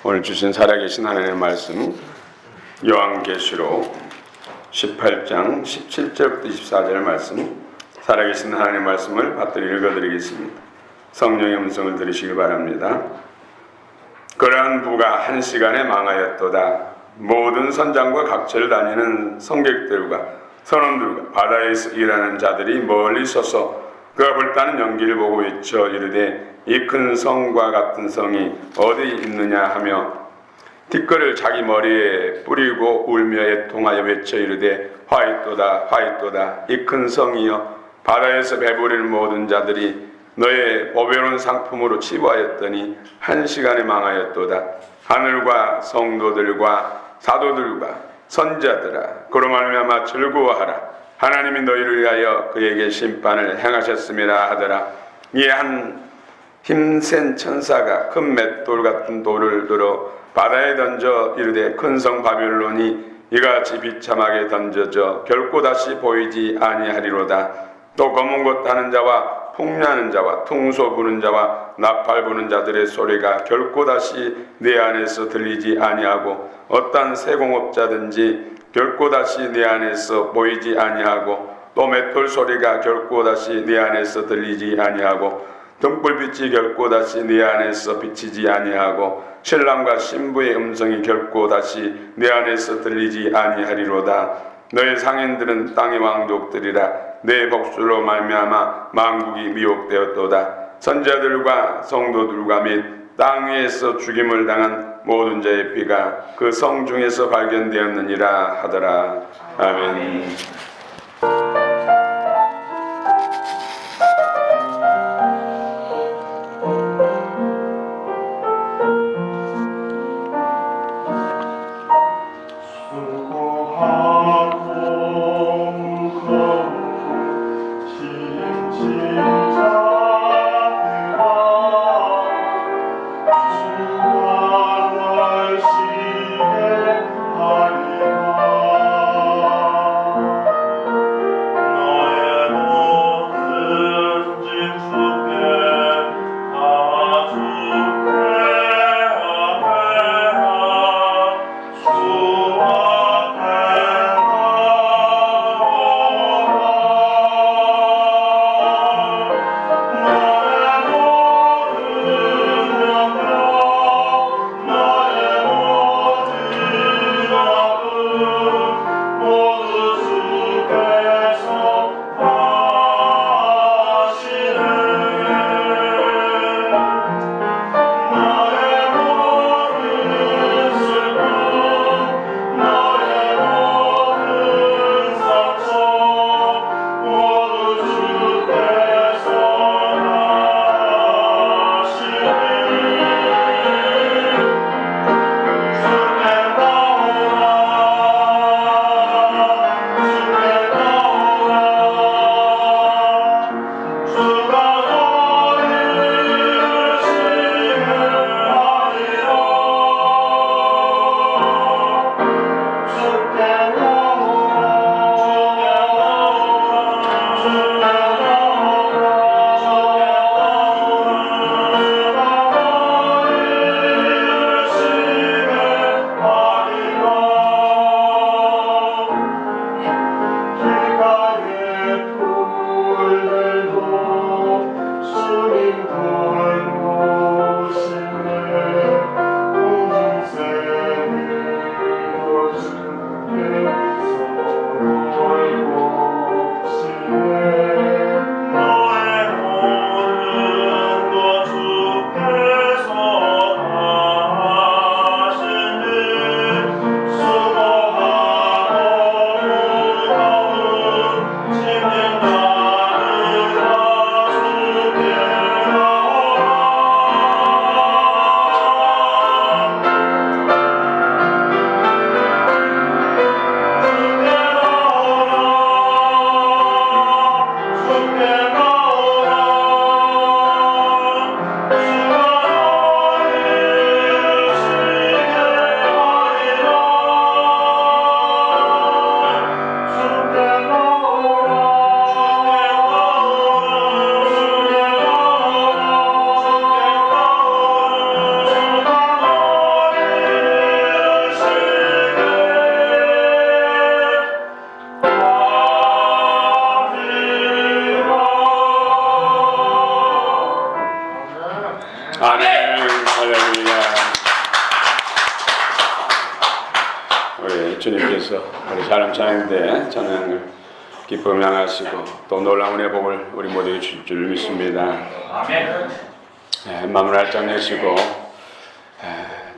오늘 주신 살아계신 하나님의 말씀 요한계시록 18장 17절부터 24절 말씀, 살아계신 하나님의 말씀을 받들어 읽어드리겠습니다. 성령의 음성을 들으시기 바랍니다. 그러한 부가 한 시간에 망하였도다. 모든 선장과 각처를 다니는 성객들과 선원들과 바다에서 일하는 자들이 멀리 서서 그가 불타는 연기를 보고 외쳐 이르되 이 큰 성과 같은 성이 어디 있느냐 하며 뒷걸을 자기 머리에 뿌리고 울며 애통하여 외쳐 이르되 화있도다 화있도다 이 큰 성이여 바다에서 배부리는 모든 자들이 너의 보배로운 상품으로 치부하였더니 한 시간에 망하였도다. 하늘과 성도들과 사도들과 선자들아 그로 말미암아 즐거워하라. 하나님이 너희를 위하여 그에게 심판을 행하셨음이라 하더라. 이에 한 힘센 천사가 큰 맷돌 같은 돌을 들어 바다에 던져 이르되 큰 성 바벨론이 이같이 비참하게 던져져 결코 다시 보이지 아니하리로다. 또 검은 것 하는 자와 풍냐하는 자와 퉁소 부는 자와 나팔 부는 자들의 소리가 결코 다시 내 안에서 들리지 아니하고 어떤 세공업자든지 결코 다시 내 안에서 보이지 아니하고 또 맷돌 소리가 결코 다시 내 안에서 들리지 아니하고 등불빛이 결코 다시 네 안에서 비치지 아니하고 신랑과 신부의 음성이 결코 다시 네 안에서 들리지 아니하리로다. 너의 상인들은 땅의 왕족들이라. 내 복수로 말미암아 만국이 미혹되었도다. 선자들과 성도들과 및 땅 위에서 죽임을 당한 모든 자의 피가 그 성 중에서 발견되었느니라 하더라. 아멘. 주님께서 우리 샬롬 찬양대 찬양을 기쁨 향하시고 또 놀라운 회복을 우리 모두에게 주실 줄 믿습니다. 마음을 활짝 내시고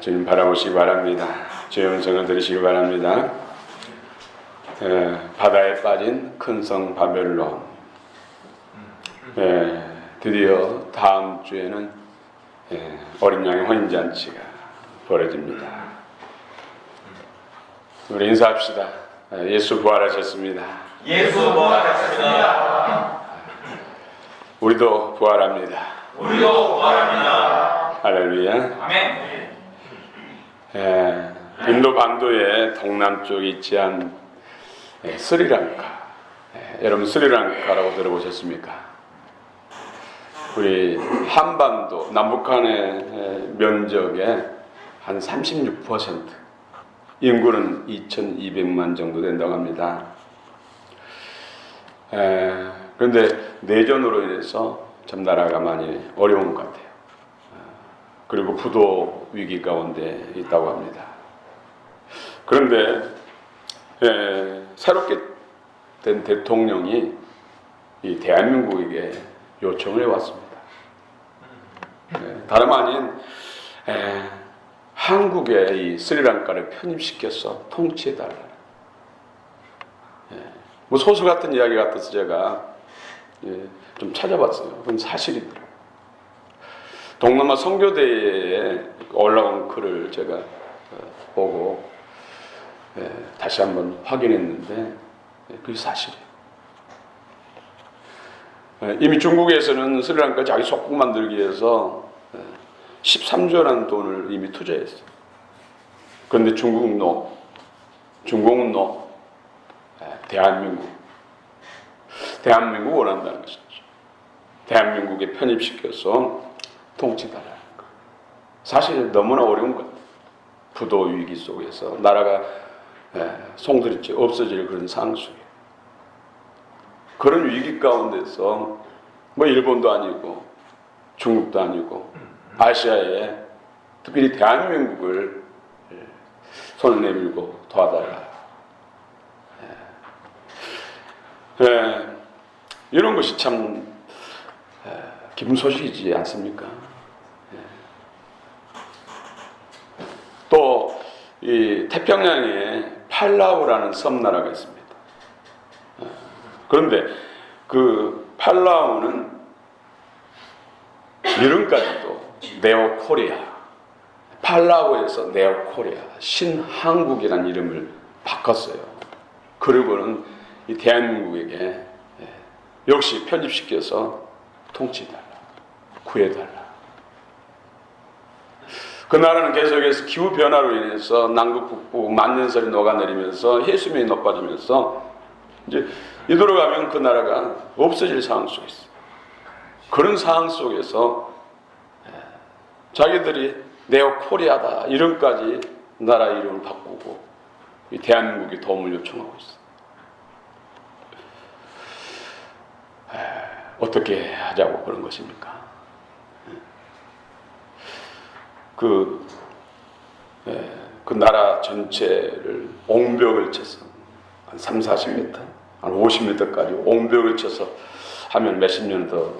주님 바라보시기 바랍니다. 주의 음성을 들으시기 바랍니다. 바다에 빠진 큰 성 바벨론. 드디어 다음 주에는 어린 양의 혼인잔치가 벌어집니다. 우리 인사합시다. 예수 부활하셨습니다. 예수 부활하셨습니다. 우리도 부활합니다. 우리도 부활합니다. 할렐루야. 아멘. 인도 반도의 동남쪽에 위치한 스리랑카. 여러분 스리랑카라고 들어보셨습니까? 우리 한반도 남북한의 면적의 한 36%, 인구는 2,200만 정도 된다고 합니다. 그런데 내전으로 인해서 참 나라가 많이 어려운 것 같아요. 그리고 부도 위기 가운데 있다고 합니다. 그런데 새롭게 된 대통령이 이 대한민국에게 요청을 해왔습니다. 다름 아닌 한국의 이 스리랑카를 편입시켜서 통치해달라. 뭐 소설 같은 이야기 같아서 제가 좀 찾아봤어요. 그건 사실이더라고요. 동남아 선교대회에 올라온 글을 제가 보고 다시 한번 확인했는데 그게 사실이에요. 이미 중국에서는 스리랑카 자기 속국 만들기 위해서 13조라는 돈을 이미 투자했어요. 그런데 중국은 노. 대한민국 원한다는 것이죠. 대한민국에 편입시켜서 통치달라는 것. 사실 너무나 어려운 것 같아요. 부도 위기 속에서 나라가 송두리째 없어질 그런 상황 속에 그런 위기 가운데서 뭐 일본도 아니고 중국도 아니고 아시아에 특별히 대한민국을 손을 내밀고 도와달라. 이런 것이 참 기쁜 소식이지 않습니까? 또 이 태평양에 팔라우라는 섬나라가 있습니다. 그런데 그 팔라우는 이름까지도 네오코리아, 팔라우에서 네오코리아, 신한국이라는 이름을 바꿨어요. 그리고는 이 대한민국에게 역시 편입시켜서 통치해달라, 구해달라. 그 나라는 계속해서 기후변화로 인해서 남극, 북부 만년설이 녹아내리면서 해수면이 높아지면서 이제 이대로가면 그 나라가 없어질 상황 속에 있어요. 그런 상황 속에서 자기들이 네오코리아다 이름까지 나라 이름을 바꾸고 이 대한민국에 도움을 요청하고 있어요. 어떻게 하자고 그런 것입니까? 그 나라 전체를 옹벽을 쳐서 한 3, 40m, 한 50m까지 옹벽을 쳐서 하면 몇십 년 더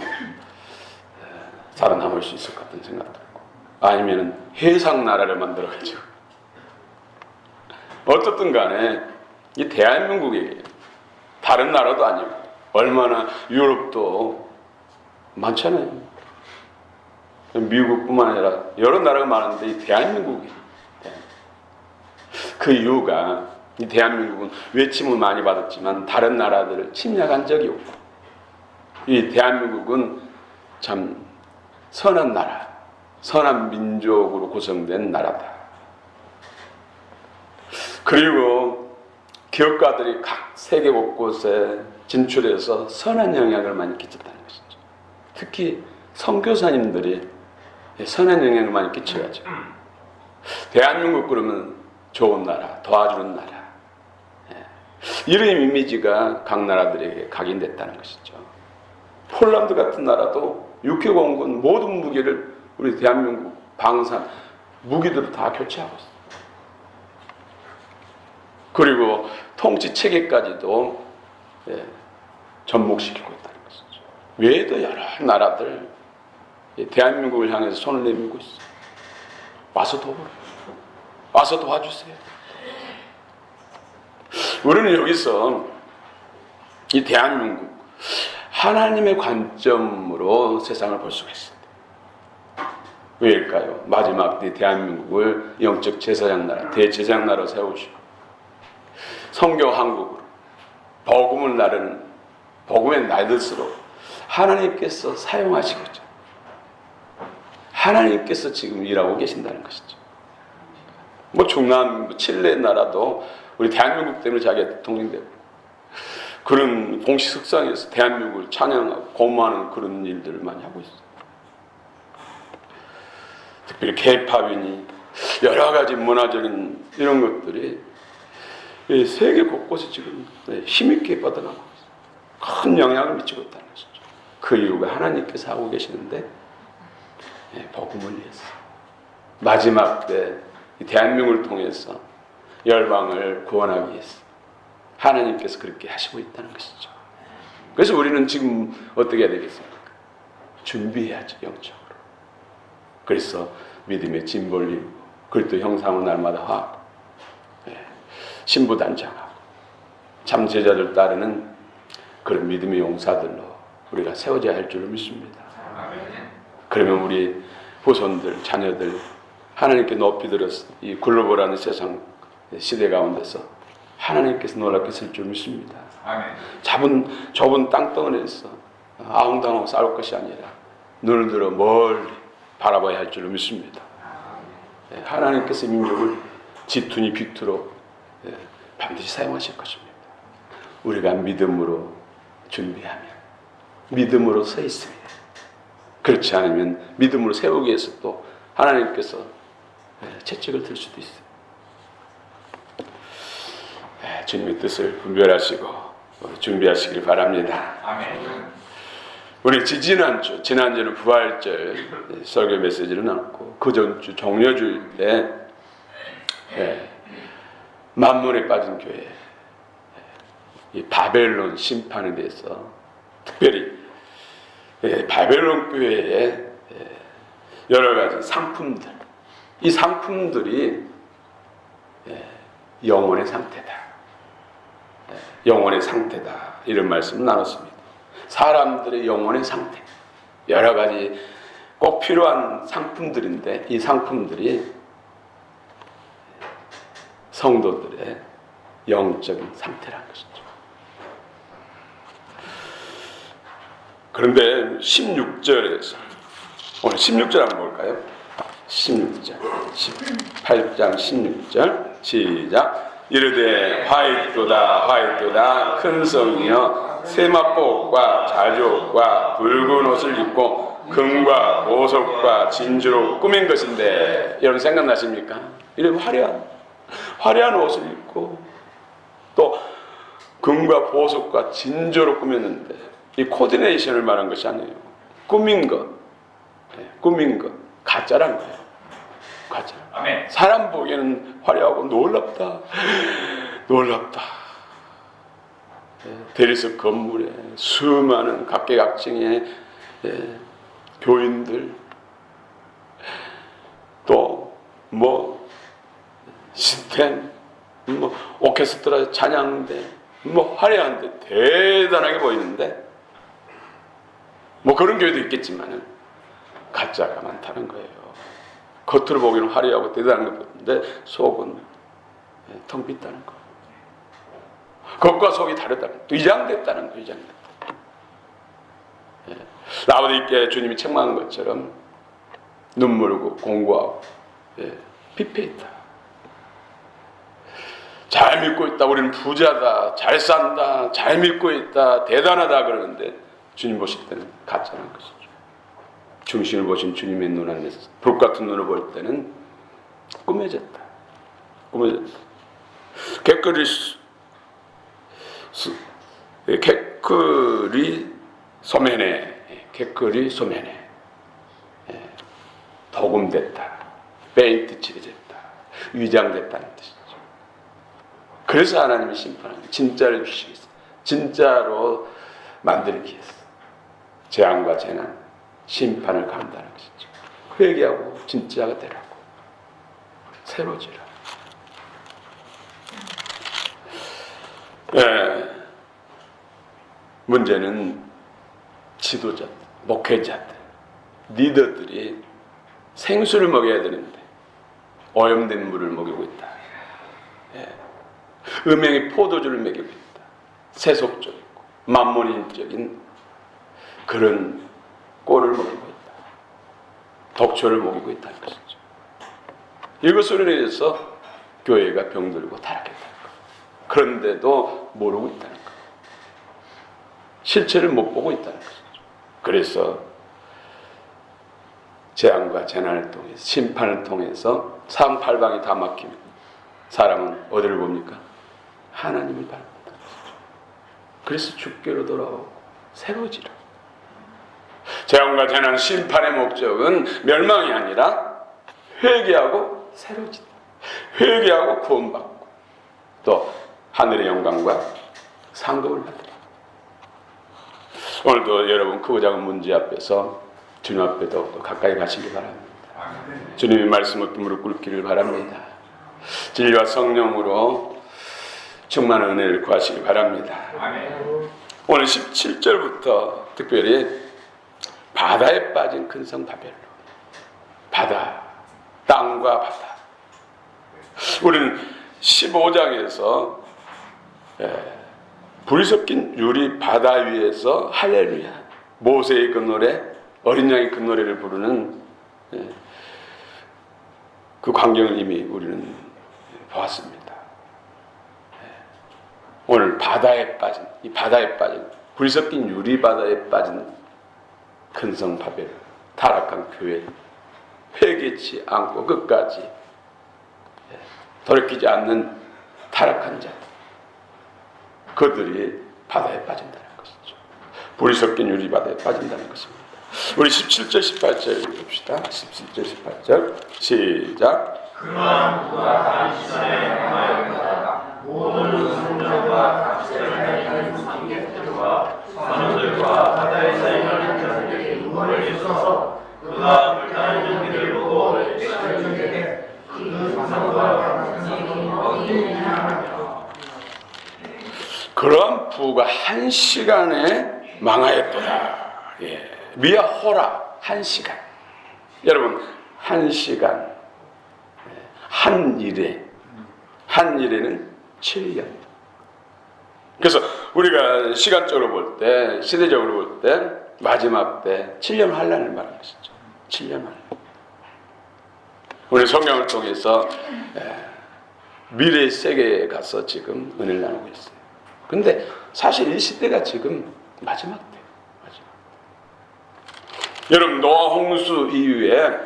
살아남을 수 있을 것 같은 생각 들고, 아니면 해상 나라를 만들어가지고 어떻든 간에 이 대한민국에게 다른 나라도 아니고 얼마나 유럽도 많잖아요. 미국뿐만 아니라 여러 나라가 많은데 이 대한민국이 그 이유가 이 대한민국은 외침을 많이 받았지만 다른 나라들을 침략한 적이 없고 이 대한민국은 참 선한 나라, 선한 민족으로 구성된 나라다. 그리고 기업가들이 각 세계 곳곳에 진출해서 선한 영향을 많이 끼쳤다는 것이죠. 특히 선교사님들이 선한 영향을 많이 끼쳐가지고 대한민국 그러면 좋은 나라, 도와주는 나라, 이런 이미지가 각 나라들에게 각인됐다는 것이죠. 폴란드 같은 나라도 육해공군 모든 무기를 우리 대한민국 방산 무기들을 다 교체하고 있어요. 그리고 통치 체계까지도 접목시키고 있다는 것이죠. 외에도 여러 나라들 대한민국을 향해서 손을 내밀고 있어요. 와서 도우라. 와서 도와주세요. 우리는 여기서 이 대한민국 하나님의 관점으로 세상을 볼 수가 있습니다. 왜일까요? 마지막 때 대한민국을 영적 제사장 나라, 대제사장 나라로 세우시고 성경 한국으로 복음을 나르는 복음의 날들수록 하나님께서 사용하시고자 하나님께서 지금 일하고 계신다는 것이죠. 뭐 중남 칠레 나라도 우리 대한민국 때문에 자기가 대통령이 되고 그런 공식 석상에서 대한민국을 찬양하고 고마하는 그런 일들을 많이 하고 있어요. 특별히 케이팝이니 여러 가지 문화적인 이런 것들이 세계 곳곳에 지금 힘있게 뻗어나가고 있어요. 큰 영향을 미치고 있다는 것이죠. 그 이유가 하나님께서 하고 계시는데 복음을 위해서 마지막 때 대한민국을 통해서 열방을 구원하기 위해서 하나님께서 그렇게 하시고 있다는 것이죠. 그래서 우리는 지금 어떻게 해야 되겠습니까? 준비해야죠, 영적으로. 그래서 믿음의 진보를 이루고 그리스도 형상을 날마다 하고 신부단장하고 참 제자들 따르는 그런 믿음의 용사들로 우리가 세워져야 할 줄을 믿습니다. 그러면 우리 후손들, 자녀들 하나님께 높이 들어서 이 글로벌한 세상 시대 가운데서 하나님께서 놀랍게 쓸 줄 믿습니다. 좁은 땅덩어리에서 아웅다웅 싸울 것이 아니라 눈을 들어 멀리 바라봐야 할 줄을 믿습니다. 하나님께서 민족을 지투니 빅투로 반드시 사용하실 것입니다. 우리가 믿음으로 준비하면 믿음으로 서 있으면 그렇지 않으면 믿음으로 세우기 위해서 또 하나님께서 채찍을 들 수도 있어요. 주님의 뜻을 분별하시고 준비하시길 바랍니다. 아멘. 우리 지난주는 부활절 설교 메시지를 나눴고 그 전주 종려주일 때 만문에 빠진 교회 이 바벨론 심판에 대해서 특별히 바벨론 교회의 여러 가지 상품들 이 상품들이 영혼의 상태다. 영혼의 상태다. 이런 말씀을 나눴습니다. 사람들의 영혼의 상태 여러 가지 꼭 필요한 상품들인데 이 상품들이 성도들의 영적인 상태라는 것이죠. 그런데 16절에서 오늘 16절 한번 볼까요? 16절 18장 16절 시작. 이르되 화이토다 큰 성이여 세마포 옷과 자주옷과 붉은 옷을 입고 금과 보석과 진주로 꾸민 것인데 여러분 생각나십니까? 이런 화려한 옷을 입고 또 금과 보석과 진주로 꾸몄는데 이 코디네이션을 말한 것이 아니에요. 꾸민 것 가짜란 거예요. 가짜. 아멘. 사람 보기에는 화려하고 놀랍다. 대리석 건물에 수많은 각계각층의 교인들 또 뭐 시스템 뭐 오케스트라 찬양대 뭐 화려한데 대단하게 보이는데 뭐 그런 교회도 있겠지만은 가짜가 많다는 거예요. 겉으로 보기에는 화려하고 대단한 것 같은데 속은 텅 빈다는 거. 겉과 속이 다르다는 거. 위장됐다는 거. 위장됐다. 라오디게에 주님이 책망한 것처럼 눈물고 공고하고 피폐했다. 잘 믿고 있다. 우리는 부자다. 잘 산다. 잘 믿고 있다. 대단하다 그러는데 주님 보실 때는 가짜라는 것이죠. 중심을 보신 주님의 눈 안에서 불 같은 눈을 볼 때는 꾸며졌다. 개끌이 소매네 도금됐다. 페인트 칠해졌다. 위장됐다는 뜻이죠. 그래서 하나님이 심판하는 진짜를 주시기 위해서, 진짜로 만들기 위해서 재앙과 재난, 심판을 간다는 것이죠. 회개하고 진짜가 되라고, 새로지라. 문제는 지도자들, 목회자들, 리더들이 생수를 먹여야 되는데 오염된 물을 먹이고 있다. 음행의 포도주를 먹이고 있다. 세속적이고 만몬인적인 그런 꼴을 먹이고 있다. 독초를 먹이고 있다는 것이죠. 이것으로 인해서 교회가 병들고 타락했다는 것. 그런데도 모르고 있다는 것. 실체를 못 보고 있다는 것이죠. 그래서 재앙과 재난을 통해서, 심판을 통해서 사방팔방이 다 막히면 사람은 어디를 봅니까? 하나님을 바라본다는 것이죠. 그래서 주께로 돌아오고 새로지라. 재앙과 재난, 심판의 목적은 멸망이 아니라 회개하고 새로지다. 회개하고 구원받고 또 하늘의 영광과 상급을 받으라. 오늘도 여러분 크고 작은 문제 앞에서 주님 앞에 더욱더 가까이 가시기 바랍니다. 주님의 말씀 없이 무릎 꿇기를 바랍니다. 진리와 성령으로 충만한 은혜를 구하시기 바랍니다. 오늘 17절부터 특별히 바다에 빠진 큰 성 바벨론, 바다, 땅과 바다. 우리는 15장에서 불이 섞인 유리 바다 위에서 할렐루야, 모세의 그 노래, 어린 양의 그 노래를 부르는 그 광경을 이미 우리는 보았습니다. 오늘 바다에 빠진, 이 바다에 빠진, 불이 섞인 유리 바다에 빠진 큰 성 바벨, 타락한 교회, 회개치 않고 끝까지 돌이키지 않는 타락한 자, 그들이 바다에 빠진다는 것이죠. 불이 섞인 유리 바다에 빠진다는 것입니다. 우리 17절 18절 봅시다. 17절 18절 시작. 그러한 누가 다윗 시대에 행하였다. 모든 성전과 탑세를 하는 관객들과 선원들과 바다에 사용하는 자들에게 눈을 주소서. 그가 불타는 연기를 보고 백성에게 그 상상과 그러한 부가 한 시간에 망하였도다. 미야호라, 한 시간. 여러분, 한 시간, 한 일에는 7년. 그래서 우리가 시간적으로 볼 때, 시대적으로 볼 때, 마지막 때 7년 환란을 말하는 것이죠. 7년 환란. 우리 성경을 통해서 미래의 세계에 가서 지금 은혜를 나누고 있어요. 근데 사실 이 시대가 지금 마지막 때. 여러분, 노아 홍수 이후에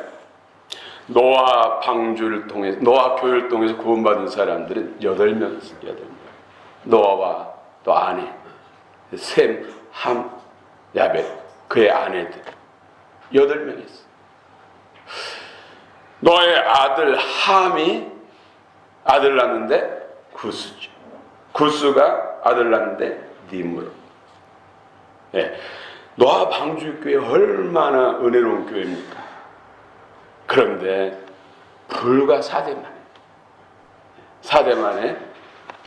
노아 방주를 통해서, 노아 교회를 통해서 구원받은 사람들은 8명 있어요. 8명. 노아와 또 아내, 셈, 함, 야벳, 그의 아내들 8명이 있어요. 노아의 아들 함이 아들 낳는데 구스죠. 구스가 아들 낳는데 니므로. 노아 방주교회 얼마나 은혜로운 교회입니까? 그런데 불과 4대 만에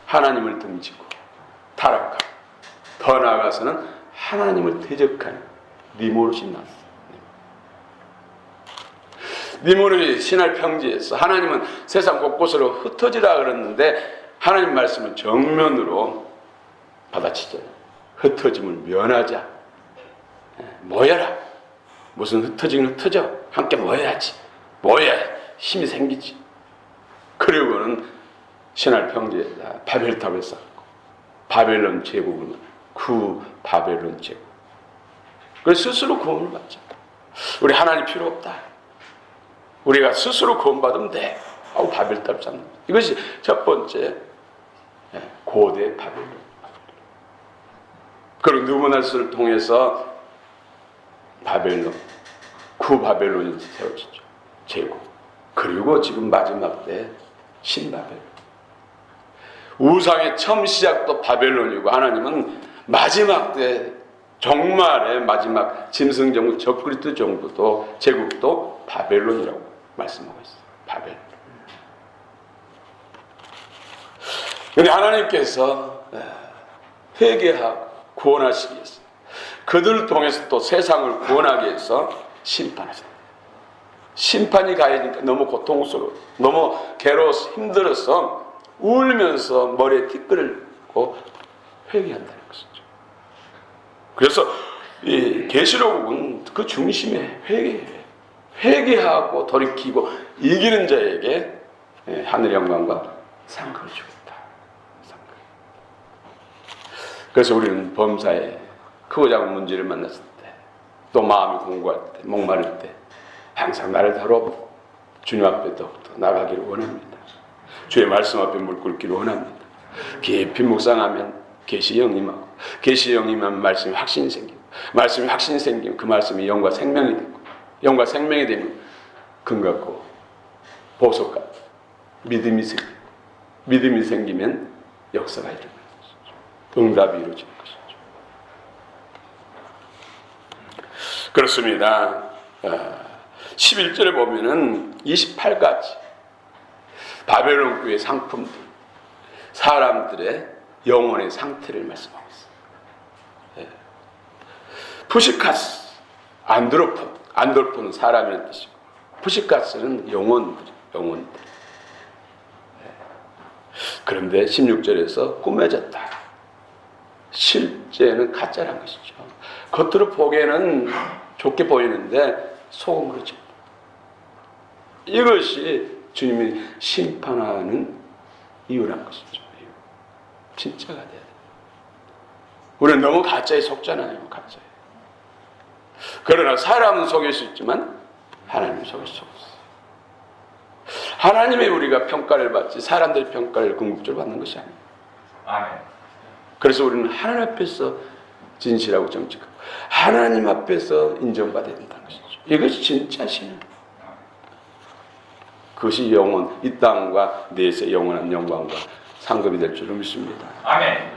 하나님을 등지고 타락하고 더 나아가서는 하나님을 대적하는 니므롯이 났어요. 니므롯이 신할 평지에서 하나님은 세상 곳곳으로 흩어지라 그랬는데 하나님 말씀은 정면으로 받아치잖아요. 흩어짐을 면하자. 모여라. 무슨 흩어지긴 흩어져. 함께 모여야지. 모여야 힘이 생기지. 그리고는 신할 평지에다 바벨탑을 쌓고 바벨론 제국을 구 바벨론 제국. 그래서 스스로 구원을 받자. 우리 하나님 필요 없다. 우리가 스스로 구원받으면 돼. 하고 바벨탑 쌓는. 이것이 첫 번째 고대 바벨론. 그리고 느부갓네살을 통해서 바벨론, 구바벨론이 세워지죠. 제국. 그리고 지금 마지막 때 신바벨론. 우상의 처음 시작도 바벨론이고 하나님은 마지막 때 정말의 마지막 짐승정부 적그리스도 정부도 제국도 바벨론이라고 말씀하고 있어요. 바벨. 근데 하나님께서 회개하고 구원하시기 위해서 그들을 통해서 또 세상을 구원하기 위해서 심판하셨다. 심판이 가해지니까 너무 고통스러워, 너무 괴로워서 힘들어서 울면서 머리에 티끌고 회개한다는 것이죠. 그래서 이 계시록은 그 중심에 회개하고 돌이키고 이기는 자에게 하늘의 영광과 상급을 주겠다. 그래서 우리는 범사에 크고 작은 문제를 만났을 때, 또 마음이 공고할 때, 목마를 때 항상 나를 다뤄보고 주님 앞에 더욱더 나가기를 원합니다. 주의 말씀 앞에 물 끓기를 원합니다. 깊이 묵상하면 계시 영임하고, 계시 영임하면 말씀이 확신이 생기고, 말씀이 확신이 생기면 그 말씀이 영과 생명이 되고, 영과 생명이 되면 금같고 보석 같고 믿음이 생기고, 믿음이 생기면 역사가 일어나는 것이죠. 응답이 이루어지는 것이죠. 그렇습니다. 11절에 보면은 28가지 바벨론 교의 상품들, 사람들의 영혼의 상태를 말씀하고 있어요. 푸시카스, 안돌폰은 사람이라는 뜻이고, 푸시카스는 영혼들. 그런데 16절에서 꾸며졌다. 실제는 가짜란 것이죠. 겉으로 보기에는 좋게 보이는데 속은 그렇죠. 이것이 주님이 심판하는 이유란 것이죠. 진짜가 돼야 돼요. 우리는 너무 가짜에 속잖아요. 가짜에. 그러나 사람은 속일 수 있지만 하나님은 속일 수 없어요. 하나님의 우리가 평가를 받지 사람들의 평가를 궁극적으로 받는 것이 아니에요. 아멘. 그래서 우리는 하나님 앞에서 진실하고 정직하고 하나님 앞에서 인정받아야 된다는 것이죠. 이것이 진짜 신은. 그것이 영원, 이 땅과 내세 영원한 영광과 상급이 될 줄을 믿습니다. 아멘.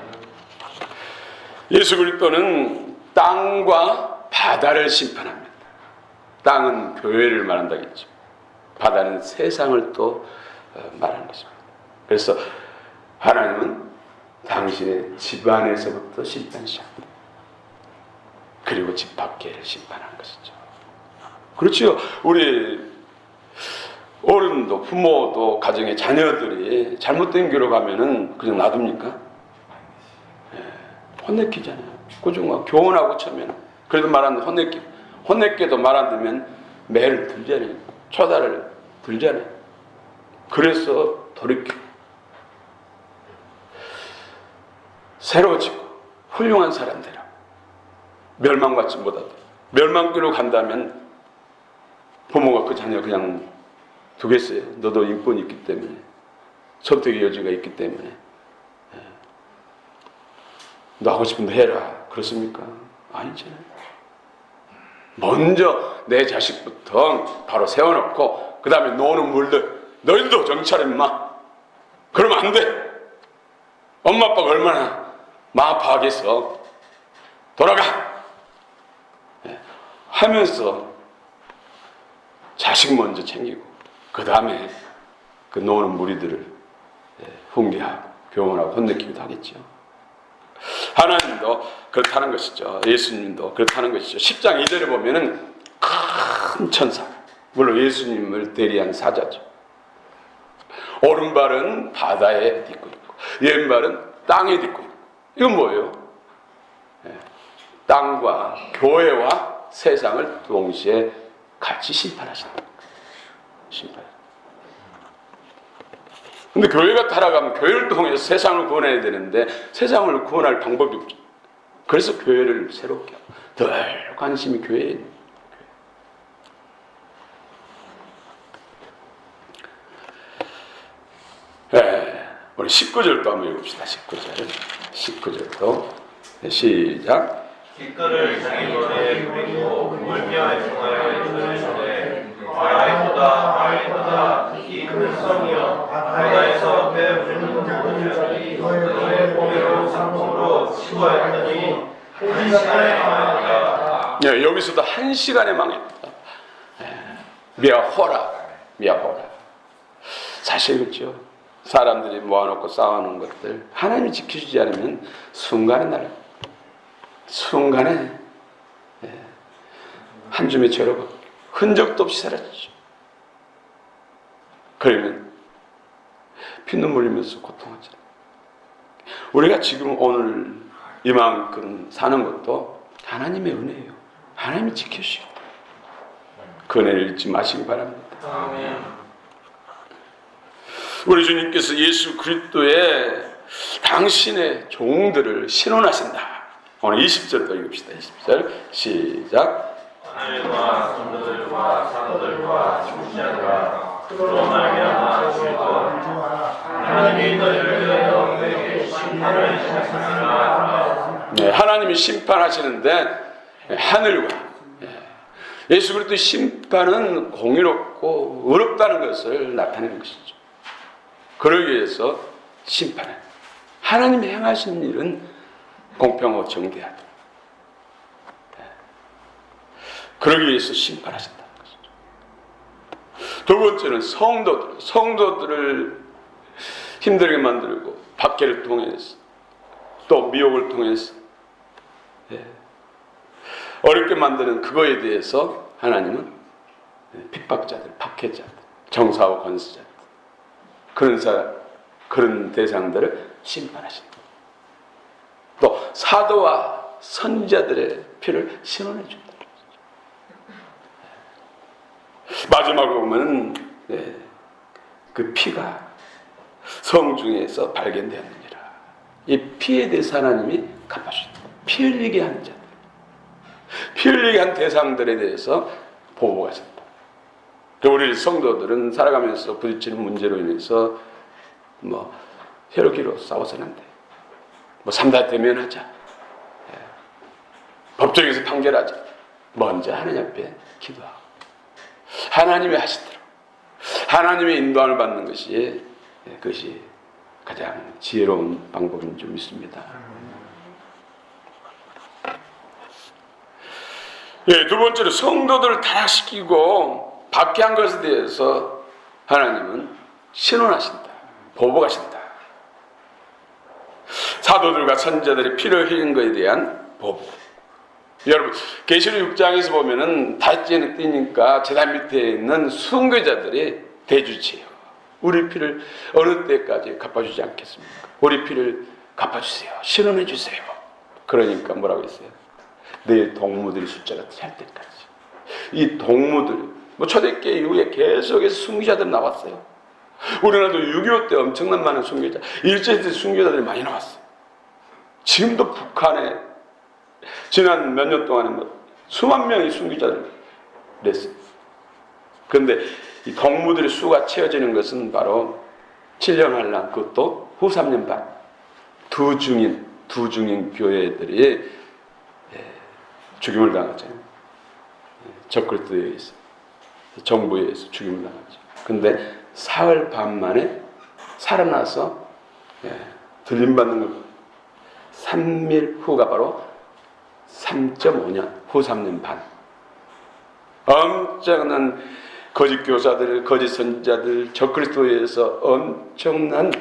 예수 그리스도는 땅과 바다를 심판합니다. 땅은 교회를 말한다겠죠. 바다는 세상을 또 말하는 것입니다. 그래서 하나님은 당신의 집 안에서부터 심판이 시작합니다. 그리고 집 밖에 심판하는 것이죠. 그렇죠. 우리 어른도 부모도 가정의 자녀들이 잘못된 길로 가면은 그냥 놔둡니까? 혼내키잖아요. 그중에 교훈하고 처면 그래도 말 안 듣고 혼내켜도 말 안 듣면 매를 들잖아요. 초다를 들잖아요. 그래서 돌이키고 새로워지고 훌륭한 사람 되라. 멸망받지 못하다. 멸망길로 간다면 부모가 그 자녀 그냥 두겠어요. 너도 인권이 있기 때문에, 선택의 여지가 있기 때문에 너 하고 싶은 데 해라. 그렇습니까? 아니잖아요. 먼저 내 자식부터 바로 세워놓고 그 다음에 노는 물들 너희들도 정찰해 임마. 그러면 안 돼. 엄마 아빠가 얼마나 마음 아파하겠어. 돌아가 하면서 자식 먼저 챙기고 그 다음에 그 노는 무리들을 훈계하고 교훈하고 혼내키기도 하겠죠. 하나님도 그렇다는 것이죠. 예수님도 그렇다는 것이죠. 10장 2절에 보면은 큰 천사, 물론 예수님을 대리한 사자죠. 오른발은 바다에 딛고 있고 왼발은 땅에 딛고 있고. 이건 뭐예요? 땅과 교회와 세상을 동시에 같이 심판하신다. 심판. 근데 교회가 타락하면 교회를 통해서 세상을 구원해야 되는데 세상을 구원할 방법이 없죠. 그래서 교회를 새롭게 하고 늘 관심이 교회에. 우리 19절도 한번 읽읍시다. 19절도 시작. 기끌을 장애물에 뿌리고 물며 행하여 이르시되 하나님보다 이 성이여 바다에서 배부르는 자들이 너의 보배로 상품으로 수고했더니 한 시간에 망하였다. 예, 여기서도 한 시간에 망했다. 미아호라. 사실 그렇죠. 사람들이 모아놓고 쌓아놓은 것들 하나님이 지켜주지 않으면 순간에 한 줌의 죄로 흔적도 없이 사라지죠. 그러면 피눈물 흘리면서 고통하잖아요. 우리가 지금 오늘 이만큼 사는 것도 하나님의 은혜예요. 하나님이 지켜주시고 그 은혜를 잊지 마시기 바랍니다. 아멘. 우리 주님께서 예수 그리스도의 당신의 종들을 신원하신다. 오늘 20절 또 읽읍시다. 20절 시작. 하늘과 성도들과 사도들과 충신자들과 그로 말미암아 주도 하나님이 너희를 위하여 너희에게 심판을 시작하시리라. 네, 하나님이 심판하시는데 하늘과 예수 그리스도의 심판은 공의롭고 의롭다는 것을 나타내는 것이죠. 그러기 위해서 심판해. 하나님이 행하신 일은 공평하고 정대하다. 그러기 위해서 심판하신다는 것이죠. 두 번째는 성도들을 힘들게 만들고 박해를 통해서 또 미혹을 통해서 어렵게 만드는 그거에 대해서 하나님은 핍박자들, 박해자들, 정사와 권세자들 그런 대상들을 심판하신다. 또 사도와 선지자들의 피를 신원해 준다. 마지막으로 보면 그 피가 성중에서 발견되었느니라. 이 피에 대해서 하나님이 갚아주신다. 피 흘리게 한 자들, 피 흘리게 한 대상들에 대해서 보호하신다. 우리 성도들은 살아가면서 부딪히는 문제로 인해서 혈기로 싸워서는 안 돼. 삼다 대면하자. 법정에서 판결하자. 먼저 하나님 앞에 기도하고 하나님이 하시도록 하나님의 인도함을 받는 것이 그것이 가장 지혜로운 방법인 줄 믿습니다. 두 번째로 성도들을 타락시키고 박해한 것에 대해서 하나님은 신원하신다. 보복하신다. 사도들과 선지자들이 피를 흘린 것에 대한 보복. 여러분 계시록 6장에서 보면은 다시는 뛰니까 제단 밑에 있는 순교자들이 대주지요. 우리 피를 어느 때까지 갚아주지 않겠습니까? 우리 피를 갚아주세요. 신원해 주세요. 그러니까 뭐라고 했어요? 내 동무들의 숫자가 찰 때까지. 이 동무들 초대교회 이후에 계속해서 순교자들 나왔어요. 우리나라도 6.25 때 엄청난 많은 순교자, 일제시대 순교자들이 많이 나왔어요. 지금도 북한에 지난 몇 년 동안에 수만 명의 순교자를 냈어요. 그런데 이 동무들의 수가 채워지는 것은 바로 7년 환란, 그것도 후 3년 반. 두 중인 교회들이 죽임을 당하잖아요. 적그리스도에 의해서, 정부에 의해서 죽임을 당하죠. 근데 사흘 반 만에 살아나서 들림받는 걸 3일 후가 바로 3.5년, 후 3년 반. 엄청난 거짓 교사들, 거짓 선지자들, 적그리스도에 의해서 엄청난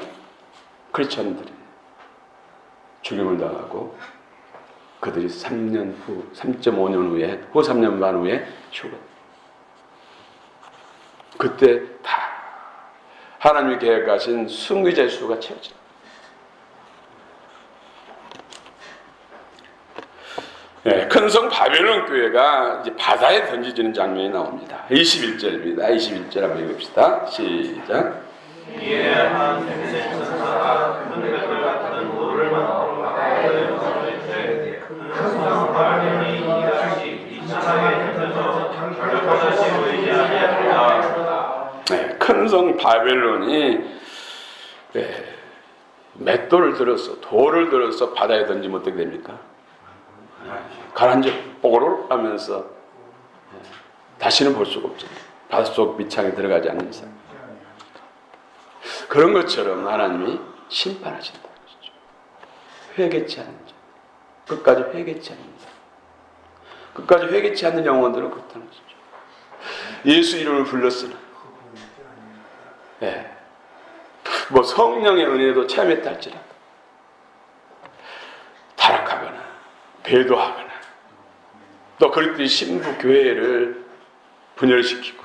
크리스천들이 죽임을 당하고 그들이 3년 후, 3.5년 후에, 후 3년 반 후에 죽었다. 그때 다 하나님이 계획하신 순교자의 수가 채워집니다. 큰성 바벨론 교회가 이제 바다에 던져지는 장면이 나옵니다. 21절입니다. 21절 한번 읽읍시다. 시작. 이에 한 맹세 천사가 금백을 같은 돌을 만들어 바다에 던져주되 큰 바벨론이 이같이 비참하게 던져져 결코 보이지 아니하리라. 큰성 바벨론이 맷돌을 들어서 돌을 들어서 바다에 던지면 어떻게 됩니까? 가라앉아 뽀로로 하면서 다시는 볼 수가 없죠. 바닷속 밑창에 들어가지 않는 이상. 그런 것처럼 하나님이 심판하신다는 것이죠. 회개치 않는 자, 끝까지 회개치 않는 자, 끝까지 회개치 않는 영혼들은 그렇다는 것이죠. 예수 이름을 불렀으나 뭐 성령의 은혜도 체험했다 할지라도 타락하거나 배도하거나 또 그리스도의 신부 교회를 분열시키고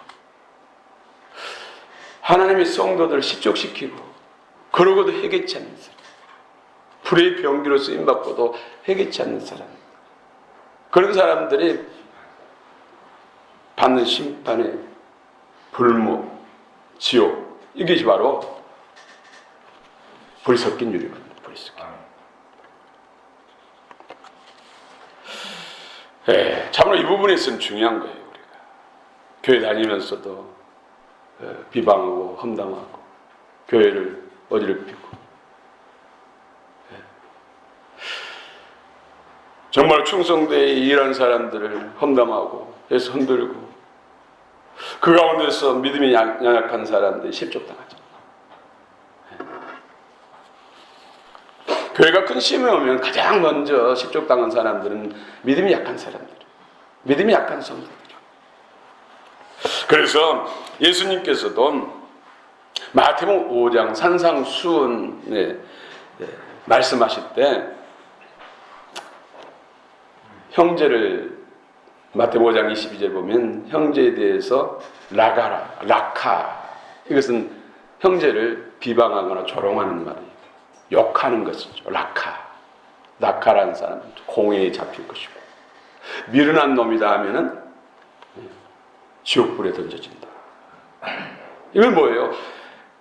하나님의 성도들을 실족시키고 그러고도 회개치 않는 사람, 불의 병기로 쓰임받고도 회개치 않는 사람, 그런 사람들이 받는 심판의 불모, 지옥, 이것이 바로 불이 섞인 유리거든요. 불이 섞인. 참으로 이 부분에서는 중요한 거예요. 우리가 교회 다니면서도 비방하고 험담하고 교회를 어지럽히고 정말 충성되게 일하는 사람들을 험담하고 해서 흔들고 그 가운데서 믿음이 연약한 사람들이 실족당하죠. 교회가 큰 시험에 오면 가장 먼저 실족당한 사람들은 믿음이 약한 사람들, 믿음이 약한 성도들. 그래서 예수님께서도 마태복음 5장 산상수훈에 말씀하실 때 형제를 마태복음 5장 22절 보면 형제에 대해서 라카, 이것은 형제를 비방하거나 조롱하는 말이에요. 욕하는 것이죠. 라카라는 사람은 공회에 잡힐 것이고 미련한 놈이다 하면은 지옥불에 던져진다. 이건 뭐예요?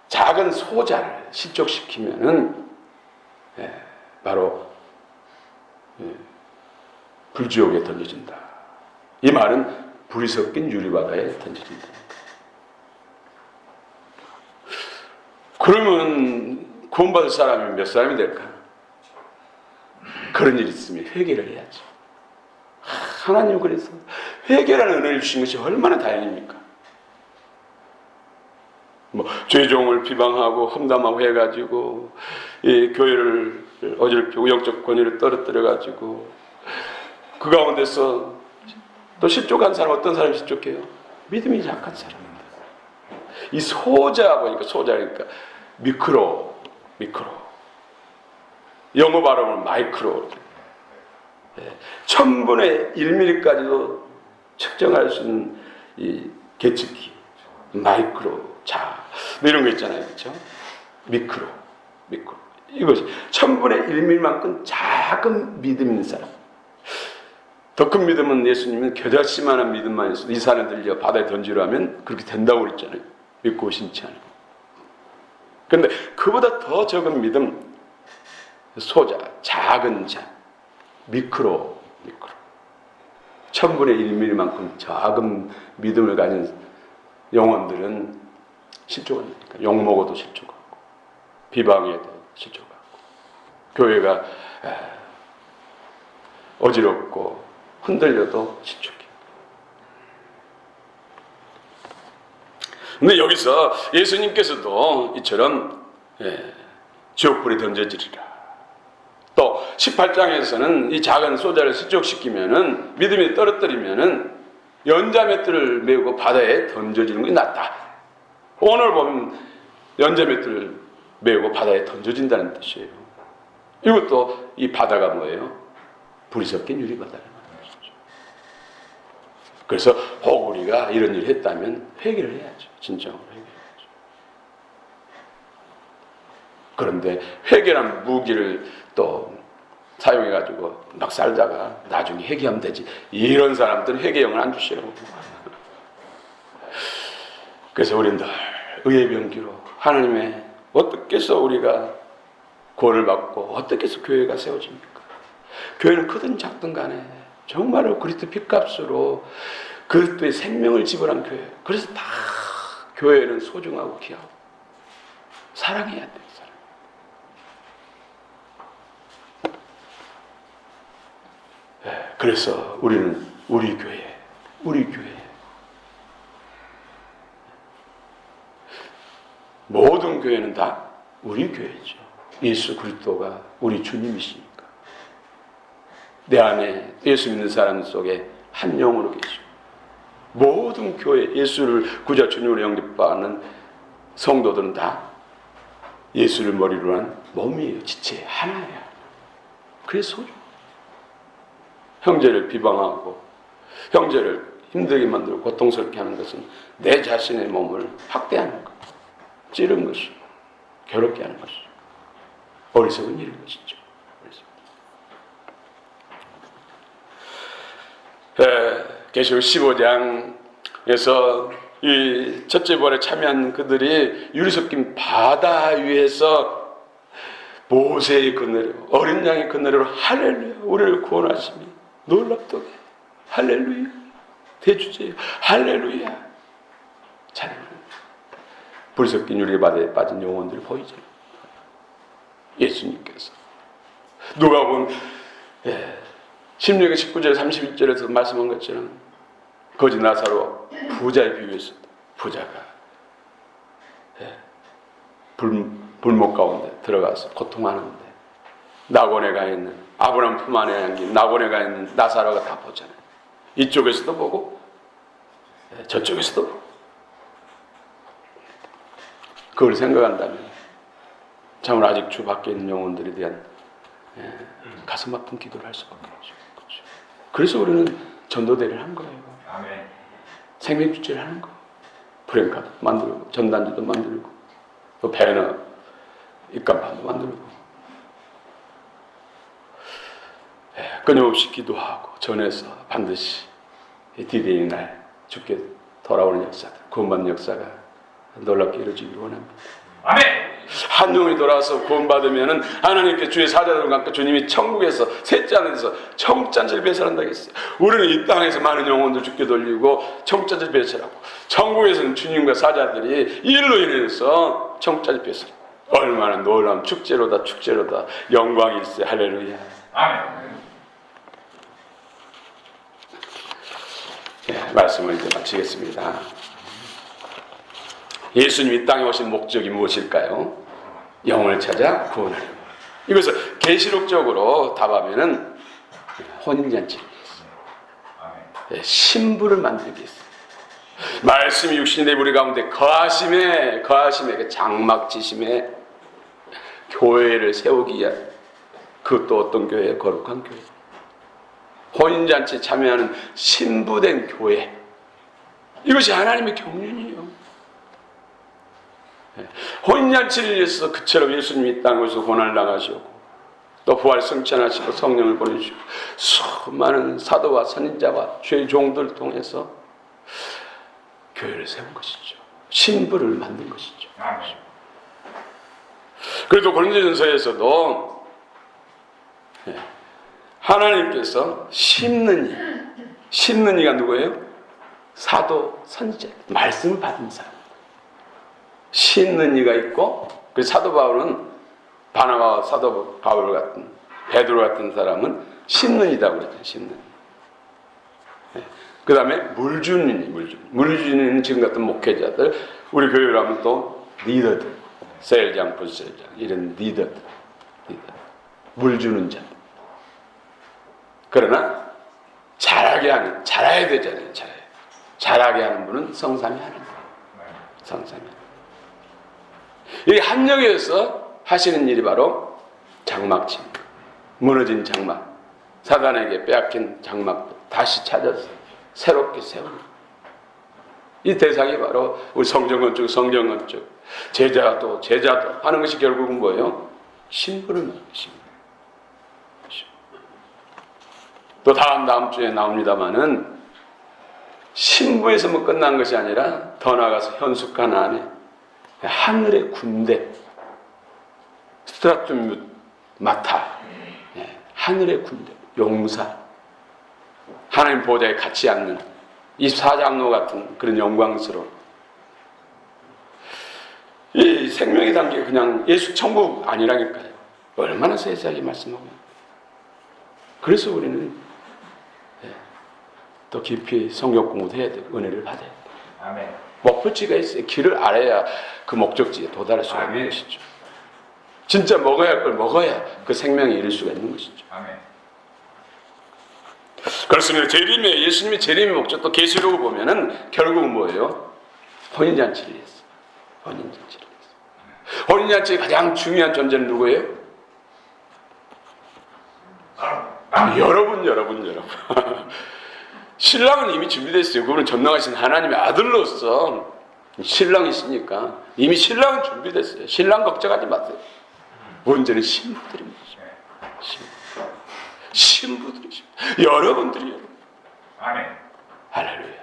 작은 소자를 실족시키면은 바로 불지옥에 던져진다. 이 말은 불이 섞인 유리바다에 던져진다. 그러면 구원받을 사람이 몇 사람이 될까? 그런 일이 있으면 회개를 해야죠. 하나님 그래서 회개라는 은혜를 주신 것이 얼마나 다행입니까? 뭐 죄종을 비방하고 험담하고 해가지고 이 교회를 어지럽히고 영적 권위를 떨어뜨려가지고 그 가운데서 또 실족한 사람, 어떤 사람이 실족해요? 믿음이 약한 사람입니다. 이 소자 보니까 소자니까 미크로 영어 발음은 마이크로 1000분의 1mm까지도 측정할 수 있는 이 계측기 마이크로 자 이런 거 있잖아요, 그렇죠? 미크로 이것이 1000분의 1mm만큼 작은 믿음 있는 사람. 더 큰 믿음은 예수님은 겨자씨만한 믿음만 있어도 이 산을 들려 바다에 던지려 하면 그렇게 된다고 그랬잖아요. 믿고 심지 않아요. 그런데 그보다 더 적은 믿음, 소자, 작은 자, 미크로 1000분의 1mm만큼 작은 믿음을 가진 영혼들은 실족합니다. 욕먹어도 실족하고 비방해도 실족하고 교회가 어지럽고 흔들려도 실족해. 근데 여기서 예수님께서도 이처럼 지옥불에 던져지리라. 또 18장에서는 이 작은 소자를 실족시키면은 믿음이 떨어뜨리면은 연자맷들을 메고 바다에 던져지는 것이 낫다. 오늘 보면 연자맷들을 메고 바다에 던져진다는 뜻이에요. 이것도 이 바다가 뭐예요? 불이 섞인 유리바다라는 것이죠. 그래서 혹 우리가 이런 일을 했다면 회개를 해야죠. 진정으로 회개해야죠. 그런데 회개란 무기를 또 사용해가지고 막 살다가 나중에 회개하면 되지. 이런 사람들은 회개형을 안 주셔요. 그래서 우리는 늘 의의 병기로 하나님의 어떻게 해서 우리가 구원을 받고 어떻게 해서 교회가 세워집니까? 교회는 크든 작든 간에 정말로 그리스도 핏값으로 그리스도의 생명을 지불한 교회. 그래서 다 교회는 소중하고 귀하고 사랑해야 돼요. 그래서 우리는 우리 교회 모든 교회는 다 우리 교회죠. 예수 그리스도가 우리 주님이시니까. 내 안에 예수 믿는 사람 속에 한 영으로 계시고, 모든 교회 예수를 구자 주님으로 영접하는 성도들은 다 예수를 머리로 한 몸이에요. 지체 하나예요. 그래서 형제를 비방하고 형제를 힘들게 만들고 고통스럽게 하는 것은 내 자신의 몸을 학대하는 것, 찌른 것이고 괴롭게 하는 것이죠. 어리석은 일인 것이죠. 계시록 15장에서 이 첫째 부활에 참여한 그들이 유리 섞인 바다 위에서 모세의 그늘에 어린 양의 그늘으로 할렐루야 우리를 구원하시니 놀랍도다 할렐루야 대주제요 할렐루야 찬양합니다. 불 섞인 유리 바다에 빠진 영혼들이 보이잖아요. 예수님께서 누가 보면 16장 19절 31절에서 말씀한 것처럼 거지 나사로 부자에 비유했습니다. 부자가 불목 가운데 들어가서 고통하는데 낙원에 가 있는 아브라함 품 안에 안긴 낙원에 가 있는 나사로가 다 보잖아요. 이쪽에서도 보고 저쪽에서도 보고. 그걸 생각한다면 참으로 아직 주 밖에 있는 영혼들에 대한 가슴 아픈 기도를 할 수밖에 없죠. 그래서 우리는 전도대를 한 거예요. 아멘. 생명주체를 하는 거. 프랭카도 만들고 전단지도 만들고 또 배너 입간판도 만들고 끊임없이 기도하고 전해서 반드시 D-Day 날 주께 돌아오는 역사들 구원받는 역사가 놀랍게 이루어지기를 원합니다. 아멘. 한 영혼이 돌아와서 구원받으면은 하나님께 주의 사자들과 함께 주님이 천국에서 셋째 하늘에서 청짠질 배설한다고 했어요. 우리는 이 땅에서 많은 영혼들 죽게 돌리고 청짠질 배설하고 천국에서는 주님과 사자들이 일로 인해서 청짠질 배설. 얼마나 놀라운 축제로다 축제로다 영광일세 할렐루야. 아멘. 말씀을 이제 마치겠습니다. 예수님 이 땅에 오신 목적이 무엇일까요? 영을 찾아 구원하려. 이것을 계시록적으로 답하면은 혼인잔치를 했어요. 신부를 만들기 했어요. 말씀이 육신이 되 우리 가운데 거하심에 그 장막지심에 교회를 세우기 위한 그것도 어떤 교회예요? 거룩한 교회. 혼인잔치에 참여하는 신부된 교회. 이것이 하나님의 경륜이에요. 혼인잔치를 위해서 그처럼 예수님이 이 땅에서 고난을 당하시고 또 부활 승천하시고 성령을 보내주시고 수많은 사도와 선인자와 주의 종들을 통해서 교회를 세운 것이죠. 신부를 만든 것이죠. 그래도 고린도전서에서도 하나님께서 심는 이가 누구예요? 사도 선지자 말씀을 받은 사람. 심는 이가 있고 그 사도 바울은 바나바와 사도 바울 같은 베드로 같은 사람은 심는 이라고 그랬죠. 심는 이. 그 다음에 물주는 지금 같은 목회자들 우리 교회로 하면 또 리더들 셀장 부셀장 이런 리더들 물 주는 자. 그러나 잘해야 되잖아요. 잘하게 하는 분은 성삼위 하나님. 성삼위. 이 합력에서 하시는 일이 바로 장막침, 무너진 장막, 사단에게 빼앗긴 장막도 다시 찾아서 새롭게 세우는 이 대상이 바로 우리 성전건축, 제자도 하는 것이 결국은 뭐예요? 신부를 만드십니다. 또 다음 주에 나옵니다마는 신부에서만 끝난 것이 아니라 더 나아가서 현숙한 안에 하늘의 군대 스트라툼 마타 하늘의 군대 용사 하나님 보좌에 같이 앉는 24장로 같은 그런 영광스러운 이 생명의 단계가 그냥 예수 천국 아니라니까요. 얼마나 세세하게 말씀하고 그래서 우리는 더 깊이 성경 공부도 해야 돼요. 은혜를 받아야 돼요. 아멘. 목표지가 있어요. 길을 알아야 그 목적지에 도달할 수가 있는 것이죠. 진짜 먹어야 할 걸 먹어야 그 생명에 이를 수가 있는 것이죠. 아멘. 그렇습니다. 예수님의 재림의 목적도 계시록을 보면은 결국은 뭐예요? 혼인잔치를 했어요. 혼인잔치를 했어요. 혼인잔치의 가장 중요한 존재는 누구예요? 여러분. 신랑은 이미 준비됐어요. 그분은 전능하신 하나님의 아들로서 신랑이시니까 이미 신랑은 준비됐어요. 신랑 걱정하지 마세요. 문제는 신부들입니다. 신부들이십니다. 여러분들이요. 아멘. 할렐루야.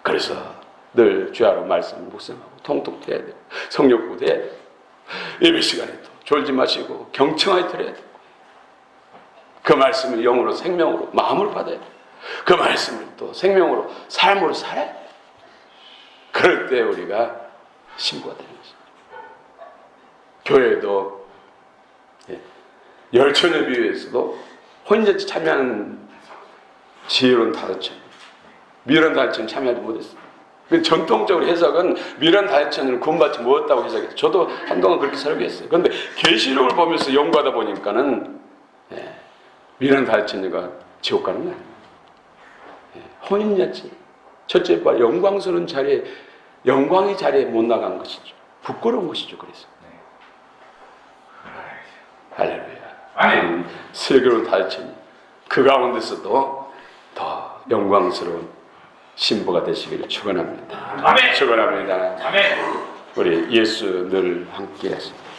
그래서 늘 주야로 말씀을 묵상하고 통독해야 돼요. 성령 구대해야 돼요. 예배 시간에도 졸지 마시고 경청하여 들어야 돼요. 그 말씀을 영으로 생명으로 마음을 받아야 돼요. 그 말씀을 또 생명으로 삶으로 살아야 돼요. 그럴 때 우리가 신부가 되는 것입니다. 교회도 열처녀비유에서도 혼인잔치 참여하는 지혜로운 5처녀, 미련 5처녀 참여하지 못했어요. 전통적으로 해석은 미련 5처녀는 구원받지 못했다고 해석했어요. 저도 한동안 그렇게 설교했어요. 그런데 계시록을 보면서 연구하다 보니까는 미련 5처녀가 지옥 가는 거예요. 혼인잔치 첫째 발 영광스러운 자리에 영광의 자리에 못 나간 것이죠. 부끄러운 것이죠. 그래서 할렐루야. 아멘. 슬기로운 5처녀 그 가운데서도 더 영광스러운 신부가 되시기를 축원합니다. 아멘. 축원합니다. 아멘. 우리 예수 늘 함께 하십니다.